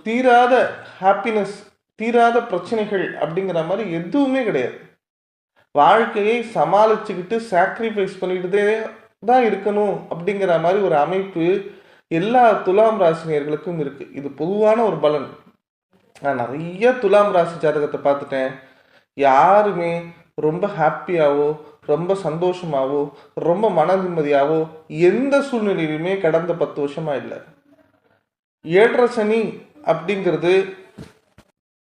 தீராத ஹாப்பினஸ், தீராத பிரச்சனைகள் அப்படிங்கிற மாதிரி எதுவுமே கிடையாது. வாழ்க்கையை சமாளிச்சுக்கிட்டு சாக்ரிஃபைஸ் பண்ணிக்கிட்டே தான் இருக்கணும் அப்படிங்கிற மாதிரி ஒரு அமைப்பு எல்லா துலாம் ராசினியர்களுக்கும் இருக்கு. இது பொதுவான ஒரு பலன். நான் நிறைய துலாம் ராசி ஜாதகத்தை பார்த்துட்டேன். யாருமே ரொம்ப ஹாப்பியாவோ, ரொம்ப சந்தோஷமாவோ, ரொம்ப மன நிம்மதியாவோ எந்த சூழ்நிலையிலுமே கடந்த 10 வருஷமா இல்லை. 7.5 சனி அப்படிங்கிறது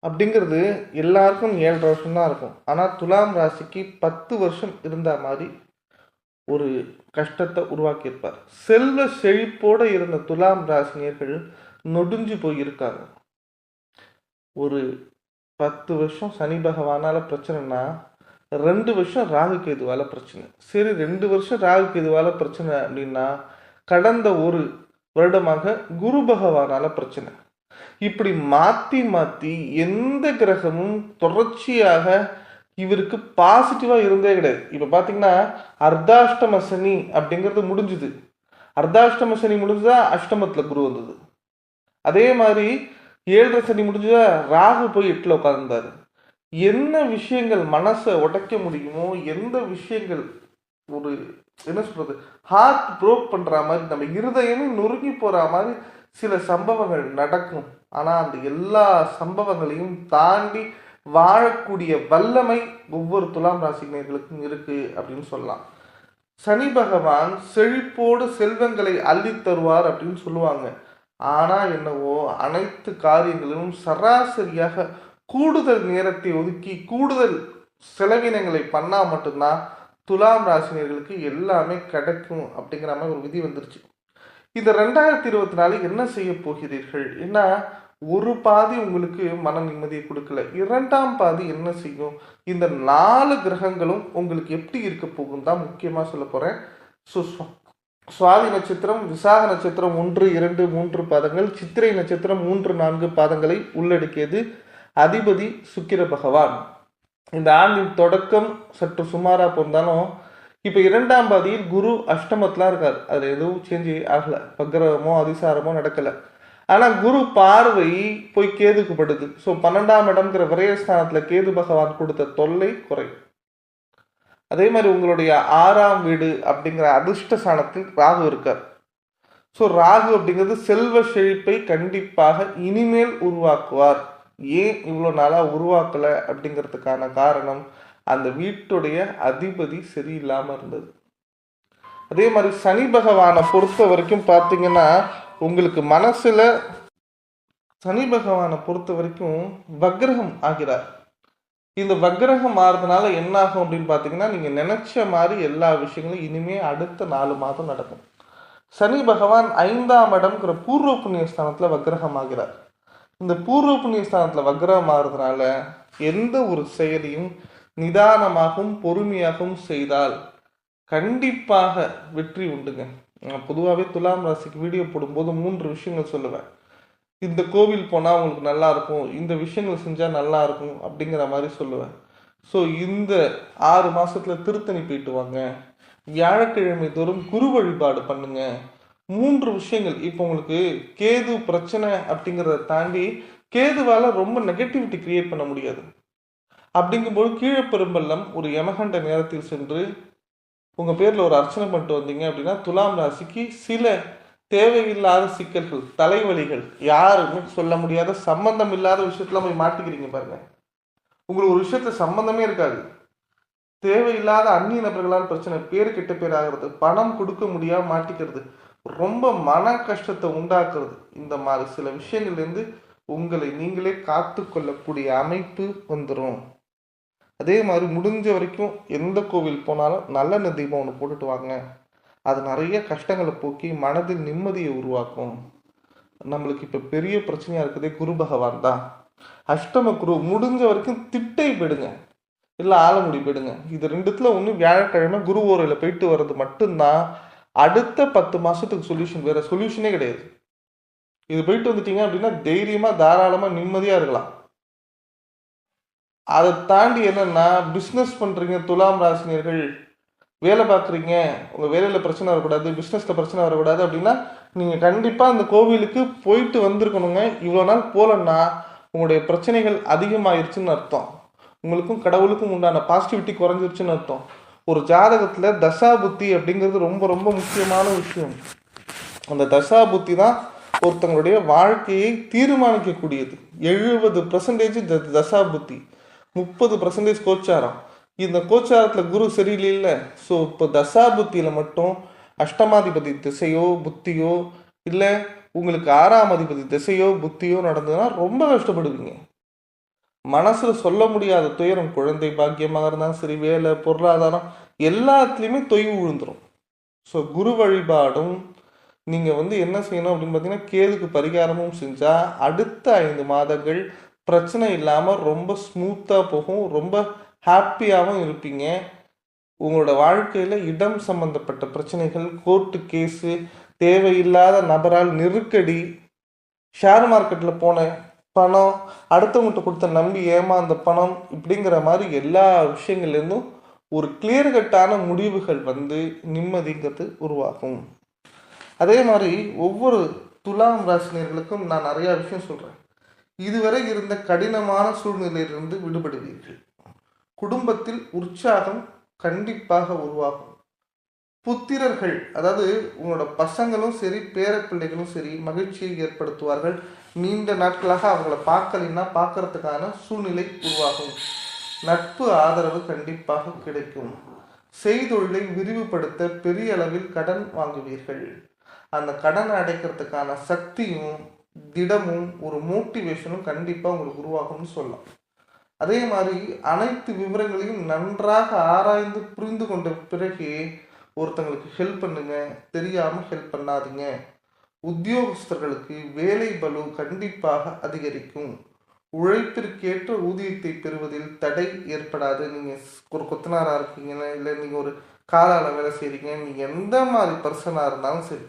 அப்படிங்கிறது எல்லாருக்கும் 7.5 வருஷம் தான் இருக்கும். ஆனால் துலாம் ராசிக்கு 10 வருஷம் இருந்த மாதிரி ஒரு கஷ்டத்தை உருவாக்கியிருப்பார். செல்வ செழிப்போடு இருந்த துலாம் ராசினியர்கள் நொடிஞ்சு போயிருக்காங்க. ஒரு 10 வருஷம் சனி பகவானால பிரச்சனைனா 2 வருஷம் ராகு கேதுவால பிரச்சனை. சரி, 2 வருஷம் ராகு கேதுவால பிரச்சனை அப்படின்னா கடந்த ஒரு வருடமாக குரு பகவானால பிரச்சனை. இப்படி மாற்றி மாற்றி எந்த கிரகமும் தொடர்ச்சியாக இவருக்கு பாசிட்டிவாக இருந்தே கிடையாது. இப்போ பார்த்தீங்கன்னா அர்த்தாஷ்டம சனி அப்படிங்கிறது முடிஞ்சுது. அர்த்தாஷ்டம சனி முடிஞ்சுதா அஷ்டமத்தில் குரு வந்தது. அதே மாதிரி 7.5 சனி முடிஞ்சுதா ராகு போய் 8ல் உட்கார்ந்தாரு. என்ன விஷயங்கள் மனசை உடைக்க முடியுமோ, எந்த விஷயங்கள் ஒரு என்ன சொல்றது ஹார்ட் ப்ரோக் பண்ற மாதிரி, நம்ம இருதயமே நொறுங்கி போற மாதிரி சில சம்பவங்கள் நடக்கும். ஆனா அந்த எல்லா சம்பவங்களையும் தாண்டி வாழக்கூடிய வல்லமை ஒவ்வொரு துலாம் ராசினியர்களுக்கும் இருக்கு அப்படின்னு சொல்லலாம். சனி பகவான் செழிப்போடு செல்வங்களை அள்ளி தருவார் அப்படின்னு சொல்லுவாங்க. ஆனா என்னவோ அனைத்து காரியங்களிலும் சராசரியாக கூடுதல் நேரத்தை ஒதுக்கி கூடுதல் செலவினங்களை பண்ணா மட்டும்தான் துலாம் ராசினியர்களுக்கு எல்லாமே கிடைக்கும் அப்படிங்கிற மாதிரி ஒரு விதி வந்துருச்சு. இந்த 2024 என்ன செய்ய போகிறீர்கள்? ஏன்னா ஒரு பாதி உங்களுக்கு மன நிம்மதியை கொடுக்கல, 2ஆம் பாதி என்ன செய்யும்? இந்த 4 கிரகங்களும் உங்களுக்கு எப்படி இருக்க போகும் தான் முக்கியமாக சொல்ல போகிறேன். சுவாதி நட்சத்திரம், விசாக நட்சத்திரம் 1, 2, 3 பாதங்கள், சித்திரை நட்சத்திரம் 3, 4 பாதங்களை உள்ளடக்கியது. அதிபதி சுக்கிர பகவான். இந்த ஆண்டின் தொடக்கம் சற்று சுமாராக போஇருந்தாலும் இப்போ 2ஆம் பாதியில் குரு அஷ்டமத்தில் இருக்கார். அதில் எதுவும் சேஞ்சு ஆகலை, பக்கிரமோ அதிசாரமோ நடக்கலை. ஆனால் குரு பார்வை போய் கேதுக்கு படுது. ஸோ 12ஆம் இடம்ங்கிற விரயஸ்தானத்தில் கேது பகவான் கொடுத்த தொல்லை குறையும். அதே மாதிரி உங்களுடைய 6ஆம் வீடு அப்படிங்கிற அதிர்ஷ்ட ஸ்தானத்தில் ராகு இருக்கார். ஸோ ராகு அப்படிங்கிறது செல்வ செழிப்பை கண்டிப்பாக இனிமேல் உருவாக்குவார். ஏன் இவ்வளோ நாளாக உருவாக்கலை அப்படிங்கிறதுக்கான காரணம் அந்த வீட்டுடைய அதிபதி சரியில்லாமல் இருந்தது. அதே மாதிரி சனி பகவானை பொறுத்த வரைக்கும் பார்த்தீங்கன்னா உங்களுக்கு மனசில் சனி பகவானை பொறுத்த வரைக்கும் வக்ரகம் ஆகிறார். இந்த வக்ரகம் ஆகிறதுனால என்ன ஆகும் அப்படின்னு பார்த்தீங்கன்னா நீங்கள் நினைச்ச மாதிரி எல்லா விஷயங்களும் இனிமேல் அடுத்த 4 மாதம் நடக்கும். சனி பகவான் 5ஆம் இடம்ங்கிற பூர்வ புண்ணிய ஸ்தானத்தில் வக்ரகம் ஆகிறார். இந்த பூர்வ புண்ணிய ஸ்தானத்தில் வக்ரகம் ஆகிறதுனால எந்த ஒரு செயலையும் நிதானமாகவும் பொறுமையாகவும் செய்தால் கண்டிப்பாக வெற்றி உண்டுங்க. நான் பொதுவாகவே துலாம் ராசிக்கு வீடியோ போடும்போது 3 விஷயங்கள் சொல்லுவேன். இந்த கோவில் போனால் உங்களுக்கு நல்லா இருக்கும், இந்த விஷயங்கள் செஞ்சால் நல்லா இருக்கும் அப்படிங்கிற மாதிரி சொல்லுவேன். ஸோ இந்த 6 மாதத்தில் திருத்தணி போயிட்டு வாங்க, வியாழக்கிழமை தோறும் குரு வழிபாடு பண்ணுங்க. 3 விஷயங்கள். இப்போ உங்களுக்கு கேது பிரச்சனை அப்படிங்கிறத தாண்டி கேதுவால் ரொம்ப நெகட்டிவிட்டி கிரியேட் பண்ண முடியாது. அப்படிங்கும்போது கீழே பெரும்பள்ளம் ஒரு யமகண்ட நேரத்தில் சென்று உங்கள் பேரில் ஒரு அர்ச்சனை பண்ணிட்டு வந்தீங்க அப்படின்னா துலாம் ராசிக்கு சில தேவையில்லாத சிக்கல்கள், தலைவலிகள், யாருமே சொல்ல முடியாத சம்பந்தம் இல்லாத விஷயத்துல போய் மாட்டிக்கிறீங்க பாருங்க. உங்களுக்கு ஒரு விஷயத்துல சம்பந்தமே இருக்காது, தேவையில்லாத அந்நிய நபர்களால் பிரச்சனை, பேர் கெட்ட பேர் ஆகிறது, பணம் கொடுக்க முடியாம மாட்டிக்கிறது, ரொம்ப மன கஷ்டத்தை உண்டாக்குறது, இந்த மாதிரி சில விஷயங்கள்லேருந்து உங்களை நீங்களே காத்து கொள்ளக்கூடிய அமைப்பு வந்துடும். அதே மாதிரி முடிஞ்ச வரைக்கும் எந்த கோவில் போனாலும் நல்லெண்ணெய் தீபம் ஒன்று போட்டுட்டு வாங்க. அது நிறைய கஷ்டங்களை போக்கி மனதில் நிம்மதியை உருவாக்கும். நம்மளுக்கு இப்போ பெரிய பிரச்சனையாக இருக்குதே குரு பகவான் தான். அஷ்டம குரு முடிஞ்ச வரைக்கும் திட்டை போயிடுங்க, இல்லை ஆலங்குடி போயிடுங்க. இது 2த்துல ஒன்று வியாழக்கிழமை குரு ஓரையில் போயிட்டு வர்றது மட்டும்தான் அடுத்த 10 மாதத்துக்கு சொல்யூஷன். வேறு சொல்யூஷனே கிடையாது. இது போயிட்டு வந்துட்டீங்க அப்படின்னா தைரியமாக தாராளமாக நிம்மதியாக இருக்கலாம். அதை தாண்டி என்னன்னா பிஸ்னஸ் பண்ணுறீங்க துலாம் ராசினியர்கள், வேலை பார்க்குறீங்க, உங்கள் வேலையில் பிரச்சனை வரக்கூடாது, பிஸ்னஸில் பிரச்சனை வரக்கூடாது அப்படின்னா நீங்கள் கண்டிப்பாக அந்த கோவிலுக்கு போயிட்டு வந்திருக்கணுங்க. இவ்வளோ நாள் போகலன்னா உங்களுடைய பிரச்சனைகள் அதிகமாயிருச்சுன்னு அர்த்தம். உங்களுக்கும் கடவுளுக்கும் உண்டான பாசிட்டிவிட்டி குறைஞ்சிருச்சுன்னு அர்த்தம். ஒரு ஜாதகத்தில் தசா புத்தி அப்படிங்கிறது ரொம்ப ரொம்ப முக்கியமான விஷயம். அந்த தசா புத்தி தான் ஒருத்தங்களுடைய வாழ்க்கையை தீர்மானிக்கக்கூடியது. 70% தசா புத்தி, 30% கோச்சாரம். இந்த கோச்சாரத்தில் குரு சரியில்லை. ஸோ இப்போ தசா புத்தியில் மட்டும் அஷ்டமாதிபதி திசையோ புத்தியோ இல்லை உங்களுக்கு 6ஆம் அதிபதி திசையோ புத்தியோ நடந்ததுன்னா ரொம்ப கஷ்டப்படுவீங்க. மனசுல சொல்ல முடியாத துயரம், குழந்தை பாக்கியமாக இருந்தாலும் சரி, வேலை, பொருளாதாரம், எல்லாத்துலேயுமே தொய்வு விழுந்துடும். ஸோ குரு வழிபாடும் நீங்கள் என்ன செய்யணும் அப்படின்னு பார்த்தீங்கன்னா, கேதுக்கு பரிகாரமும் செஞ்சால் அடுத்த 5 மாதங்கள் பிரச்சனை இல்லாமல் ரொம்ப ஸ்மூத்தாக போகும். ரொம்ப ஹாப்பியாகவும் இருப்பீங்க. உங்களோட வாழ்க்கையில் இடம் சம்பந்தப்பட்ட பிரச்சனைகள், கோர்ட்டு கேஸு, தேவையில்லாத நபரால் நெருக்கடி, ஷேர் மார்க்கெட்டில் போன பணம், அடுத்தவங்கள்ட்ட கொடுத்த நம்பி ஏமாந்த பணம், இப்படிங்கிற மாதிரி எல்லா விஷயங்கள்லேருந்தும் ஒரு கிளியர் கட்டான முடிவுகள் நிம்மதிங்கிறது உருவாகும். அதே மாதிரி ஒவ்வொரு துலாம் ராசினியர்களுக்கும் நான் நிறையா விஷயம் சொல்கிறேன். இதுவரை இருந்த கடினமான சூழ்நிலையிலிருந்து விடுபடுவீர்கள். குடும்பத்தில் உற்சாகம் கண்டிப்பாக உருவாகும். புத்திரர்கள், அதாவது உங்களோட பசங்களும் சரி, பேர பிள்ளைகளும் சரி, மகிழ்ச்சியை ஏற்படுத்துவார்கள். நீண்ட நாட்களாக அவங்கள பார்க்கலைன்னா பார்க்கறதுக்கான சூழ்நிலை உருவாகும். நட்பு ஆதரவு கண்டிப்பாக கிடைக்கும். செய்தொழிலை விரிவுபடுத்த பெரிய அளவில் கடன் வாங்குவீர்கள். அந்த கடனை அடைக்கிறதுக்கான சக்தியும் திடமும் ஒரு மோட்டிவேஷனும் கண்டிப்பாக உங்களுக்கு உருவாகும்னு சொல்லலாம். அதே மாதிரி அனைத்து விவரங்களையும் நன்றாக ஆராய்ந்து புரிந்து கொண்ட பிறகு ஒருத்தங்களுக்கு ஹெல்ப் பண்ணுங்க, தெரியாமல் ஹெல்ப் பண்ணாதீங்க. உத்தியோகஸ்தர்களுக்கு வேலை பளு கண்டிப்பாக அதிகரிக்கும். உழைப்பிற்கேற்ற ஊதியத்தை பெறுவதில் தடை ஏற்படாது. நீங்கள் ஒரு கொத்தனாராக இருக்கீங்கன்னா, இல்லை நீங்கள் ஒரு காலால வேலை செய்கிறீங்க, நீங்கள் எந்த மாதிரி பர்சனாக இருந்தாலும் சரி,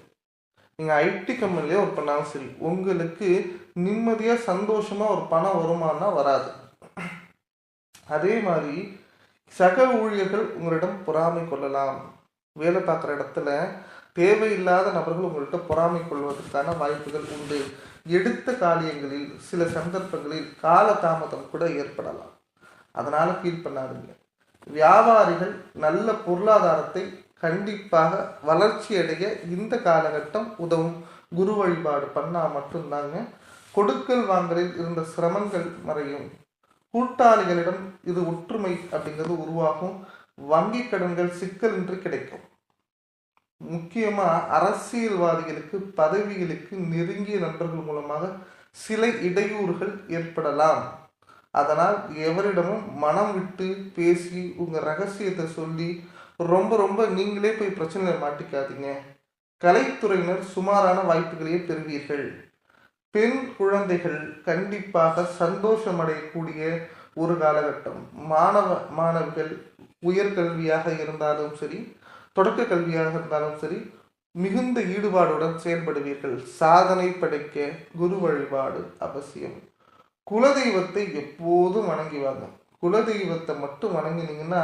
நீங்கள் ஐடி கம்பெனிலே ஒர்க் பண்ணாலும் சரி, உங்களுக்கு நிம்மதியாக சந்தோஷமாக ஒரு பணம் வருமானா வராது. அதே மாதிரி சக ஊழியர்கள் உங்களிடம் பொறாமை கொள்ளலாம். வேலை பார்க்குற இடத்துல தேவையில்லாத நபர்கள் உங்கள்கிட்ட பொறாமை கொள்வதற்கான வாய்ப்புகள் உண்டு. எடுத்த காரியங்களில் சில சந்தர்ப்பங்களில் காலதாமதம் கூட ஏற்படலாம். அதனால் ஃபீல் பண்ணாதீங்க. வியாபாரிகள் நல்ல பொருளாதாரத்தை கண்டிப்பாக வளர்ச்சி அடைய இந்த காலகட்டம் உதவும். குரு வழிபாடு பண்ணால் மட்டும்தாங்க கொடுக்கல் வாங்கலில் இருந்த சிரமங்கள் மறையும். கூட்டாளிகளிடம் இது ஒற்றுமை அப்படிங்கிறது உருவாகும். வங்கி கடன்கள் சிக்கலின்றி கிடைக்கும். முக்கியமாக அரசியல்வாதிகளுக்கு பதவிகளுக்கு நெருங்கிய நண்பர்கள் மூலமாக சில இடையூறுகள் ஏற்படலாம். அதனால் எவரிடமும் மனம் விட்டு பேசி உங்கள் ரகசியத்தை சொல்லி ரொம்ப நீங்களே போய் பிரச்சனையில் மாட்டிக்காதீங்க. கலைத்துறையினர் சுமாரான வாய்ப்புகளையே பெறுவீர்கள். பெண் குழந்தைகள் கண்டிப்பாக சந்தோஷம் அடையக்கூடிய ஒரு காலகட்டம். மாணவிகள் உயர்கல்வியாக இருந்தாலும் சரி, தொடக்க கல்வியாக இருந்தாலும் சரி, மிகுந்த ஈடுபாடுடன் செயல்படுவீர்கள். சாதனை படைக்க குரு வழிபாடு அவசியம். குலதெய்வத்தை எப்போதும் வணங்கிவாங்க. குலதெய்வத்தை மட்டும் வணங்கினீங்கன்னா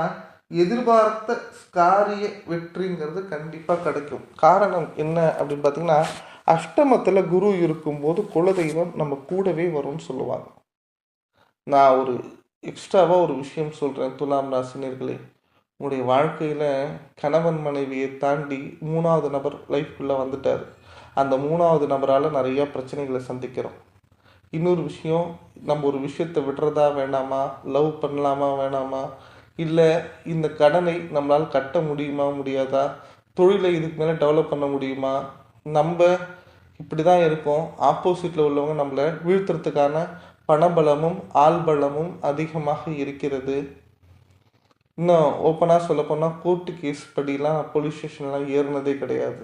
எதிர்பார்த்த காரிய வெற்றிங்கிறது கண்டிப்பாக கிடைக்கும். காரணம் என்ன அப்படின்னு பார்த்தீங்கன்னா, அஷ்டமத்தில் குரு இருக்கும்போது குலதெய்வம் நம்ம கூடவே வரும்னு சொல்லுவாங்க. நான் ஒரு எக்ஸ்ட்ராவாக ஒரு விஷயம் சொல்கிறேன். துலாம் ராசினியர்களே, உங்களுடைய வாழ்க்கையில் கணவன் மனைவியை தாண்டி 3வது நபர் லைஃப்குள்ளே வந்துட்டார். அந்த 3வது நபரால் நிறையா பிரச்சனைகளை சந்திக்கிறோம். இன்னொரு விஷயம், நம்ம ஒரு விஷயத்தை விடுறதா வேண்டாமா, லவ் பண்ணலாமா வேணாமா, இல்லை இந்த கடனை நம்மளால் கட்ட முடியுமா முடியாதா, தொழிலை இதுக்கு மேலே டெவலப் பண்ண முடியுமா, நம்ம இப்படி தான் இருக்கோம், ஆப்போசிட்டில் உள்ளவங்க நம்மளை வீழ்த்துறதுக்கான பணபலமும் ஆள்பலமும் அதிகமாக இருக்கிறது. இன்னும் ஓப்பனாக சொல்லப்போனால் கோர்ட்டு கேஸ் படிலாம் போலீஸ் ஸ்டேஷன்லாம் ஏறினதே கிடையாது.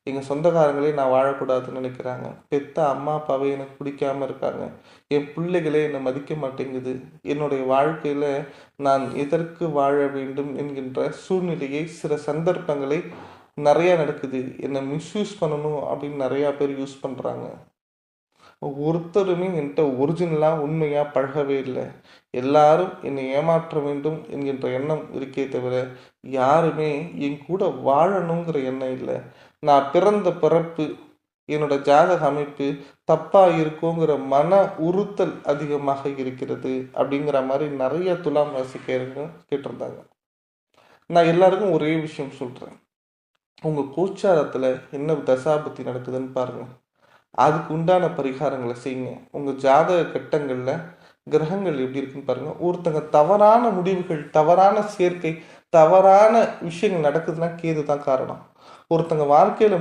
எங்கள் சொந்தக்காரங்களே நான் வாழக்கூடாதுன்னு நினைக்கிறாங்க. பெத்த அம்மா அப்பாவே எனக்கு பிடிக்காமல் இருக்காங்க. என் பிள்ளைகளே என்னை மதிக்க மாட்டேங்குது. என்னுடைய வாழ்க்கையில் நான் எதற்கு வாழ வேண்டும் என்கின்ற சூழ்நிலையை, சில சந்தர்ப்பங்களை நிறையா நடக்குது. என்னை மிஸ்யூஸ் பண்ணணும் அப்படின்னு நிறையா பேர் யூஸ் பண்ணுறாங்க. ஒருத்தருமே என்கிட்ட ஒரிஜினலாக உண்மையாக பழகவே இல்லை. எல்லாரும் என்னை ஏமாற்ற வேண்டும் என்கின்ற எண்ணம் இருக்கே தவிர யாருமே என் கூட வாழணுங்கிற எண்ணம் இல்லை. நான் பிறந்த பிறப்பு என்னோட ஜாதக அமைப்பு தப்பா இருக்குங்கிற மன உறுத்தல் அதிகமாக இருக்கிறது அப்படிங்கிற மாதிரி நிறைய துலாம் ராசிக்காரங்க கேட்டிருந்தாங்க. நான் எல்லாருக்கும் ஒரே விஷயம் சொல்றேன். உங்க கோச்சாரத்துல என்ன தசாபுத்தி நடக்குதுன்னு பாருங்க. அதுக்கு உண்டான பரிகாரங்களை செய்யுங்க. உங்க ஜாதக கட்டங்கள்ல கிரகங்கள் எப்படி இருக்குன்னு பாருங்க. ஒருத்தங்க தவறான முடிவுகள், தவறான சேர்க்கை, தவறான விஷயங்கள் நடக்குதுன்னா கேது தான் காரணம். ஒருத்தங்க வாழ்க்கையில